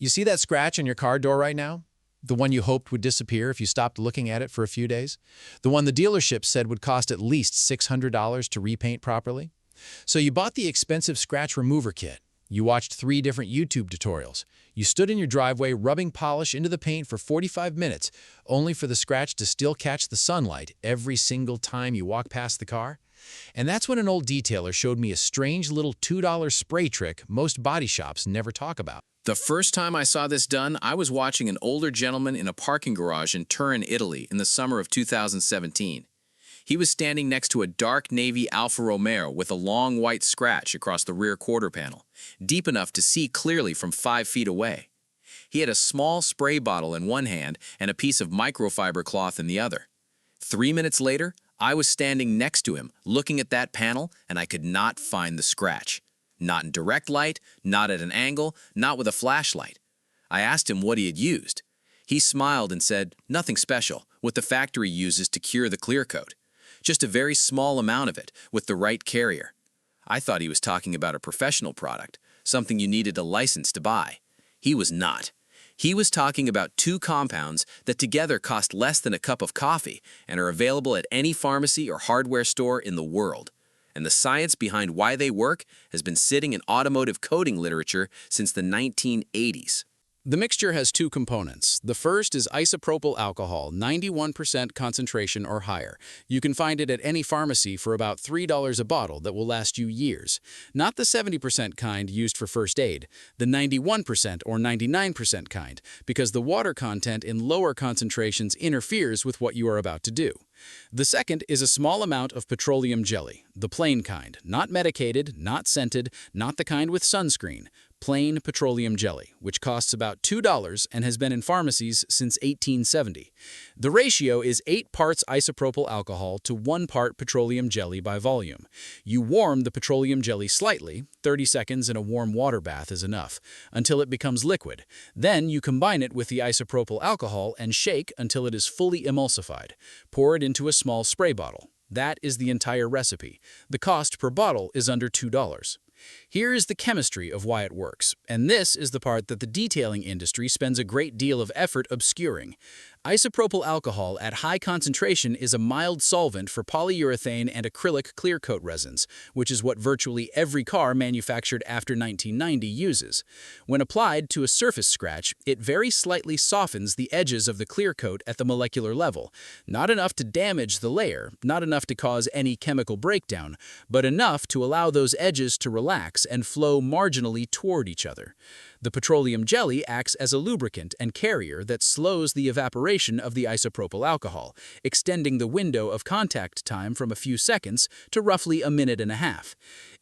You see that scratch on your car door right now? The one you hoped would disappear if you stopped looking at it for a few days? The one the dealership said would cost at least $600 to repaint properly? So you bought the expensive scratch remover kit. You watched 3 different YouTube tutorials. You stood in your driveway rubbing polish into the paint for 45 minutes, only for the scratch to still catch the sunlight every single time you walk past the car? And that's when an old detailer showed me a strange little $2 spray trick most body shops never talk about. The first time I saw this done, I was watching an older gentleman in a parking garage in Turin, Italy in the summer of 2017. He was standing next to a dark navy Alfa Romeo with a long white scratch across the rear quarter panel, deep enough to see clearly from 5 feet away. He had a small spray bottle in one hand and a piece of microfiber cloth in the other. 3 minutes later, I was standing next to him, looking at that panel, and I could not find the scratch. Not in direct light, not at an angle, not with a flashlight. I asked him what he had used. He smiled and said, "Nothing special, what the factory uses to cure the clear coat. Just a very small amount of it, with the right carrier." I thought he was talking about a professional product, something you needed a license to buy. He was not. He was talking about 2 compounds that together cost less than a cup of coffee and are available at any pharmacy or hardware store in the world. And the science behind why they work has been sitting in automotive coating literature since the 1980s. The mixture has 2 components. The first is isopropyl alcohol, 91% concentration or higher. You can find it at any pharmacy for about $3 a bottle that will last you years. Not the 70% kind used for first aid, the 91% or 99% kind, because the water content in lower concentrations interferes with what you are about to do. The second is a small amount of petroleum jelly, the plain kind, not medicated, not scented, not the kind with sunscreen. Plain petroleum jelly, which costs about $2 and has been in pharmacies since 1870. The ratio is 8 parts isopropyl alcohol to 1 part petroleum jelly by volume. You warm the petroleum jelly slightly, 30 seconds in a warm water bath is enough, until it becomes liquid. Then you combine it with the isopropyl alcohol and shake until it is fully emulsified. Pour it into a small spray bottle. That is the entire recipe. The cost per bottle is under $2. Here is the chemistry of why it works, and this is the part that the detailing industry spends a great deal of effort obscuring. Isopropyl alcohol at high concentration is a mild solvent for polyurethane and acrylic clear coat resins, which is what virtually every car manufactured after 1990 uses. When applied to a surface scratch, it very slightly softens the edges of the clear coat at the molecular level. Not enough to damage the layer, not enough to cause any chemical breakdown, but enough to allow those edges to relax and flow marginally toward each other. The petroleum jelly acts as a lubricant and carrier that slows the evaporation of the isopropyl alcohol, extending the window of contact time from a few seconds to roughly a minute and a half.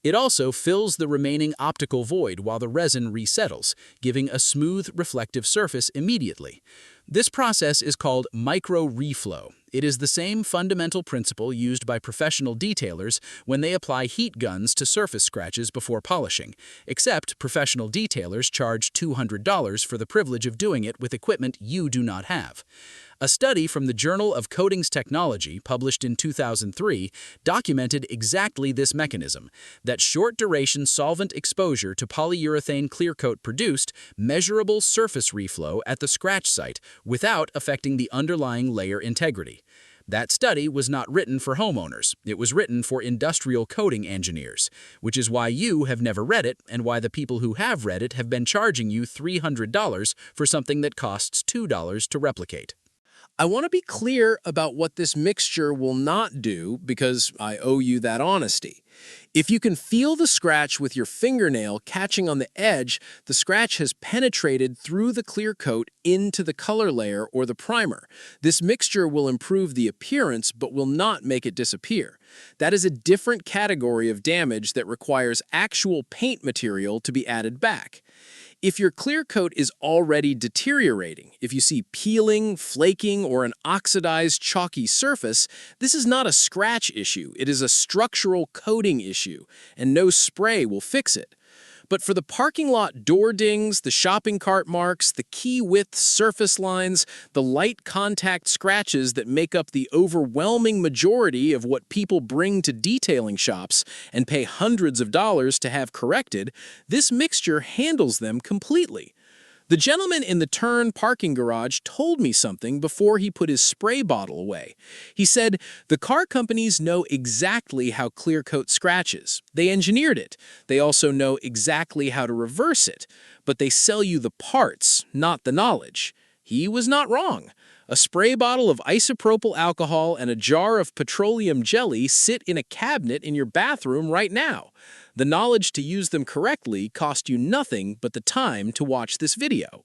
It also fills the remaining optical void while the resin resettles, giving a smooth, reflective surface immediately. This process is called micro-reflow. It is the same fundamental principle used by professional detailers when they apply heat guns to surface scratches before polishing, except professional detailers charge $200 for the privilege of doing it with equipment you do not have. A study from the Journal of Coatings Technology, published in 2003, documented exactly this mechanism, that short-duration solvent exposure to polyurethane clear coat produced measurable surface reflow at the scratch site without affecting the underlying layer integrity. That study was not written for homeowners. It was written for industrial coating engineers, which is why you have never read it and why the people who have read it have been charging you $300 for something that costs $2 to replicate. I want to be clear about what this mixture will not do because I owe you that honesty. If you can feel the scratch with your fingernail catching on the edge, the scratch has penetrated through the clear coat into the color layer or the primer. This mixture will improve the appearance but will not make it disappear. That is a different category of damage that requires actual paint material to be added back. If your clear coat is already deteriorating, if you see peeling, flaking, or an oxidized, chalky surface, this is not a scratch issue. It is a structural coating issue, and no spray will fix it. But for the parking lot door dings, the shopping cart marks, the key width surface lines, the light contact scratches that make up the overwhelming majority of what people bring to detailing shops and pay hundreds of dollars to have corrected, this mixture handles them completely. The gentleman in the Turn parking garage told me something before he put his spray bottle away. He said, "The car companies know exactly how clear coat scratches. They engineered it. They also know exactly how to reverse it. But they sell you the parts, not the knowledge." He was not wrong. A spray bottle of isopropyl alcohol and a jar of petroleum jelly sit in a cabinet in your bathroom right now. The knowledge to use them correctly cost you nothing but the time to watch this video.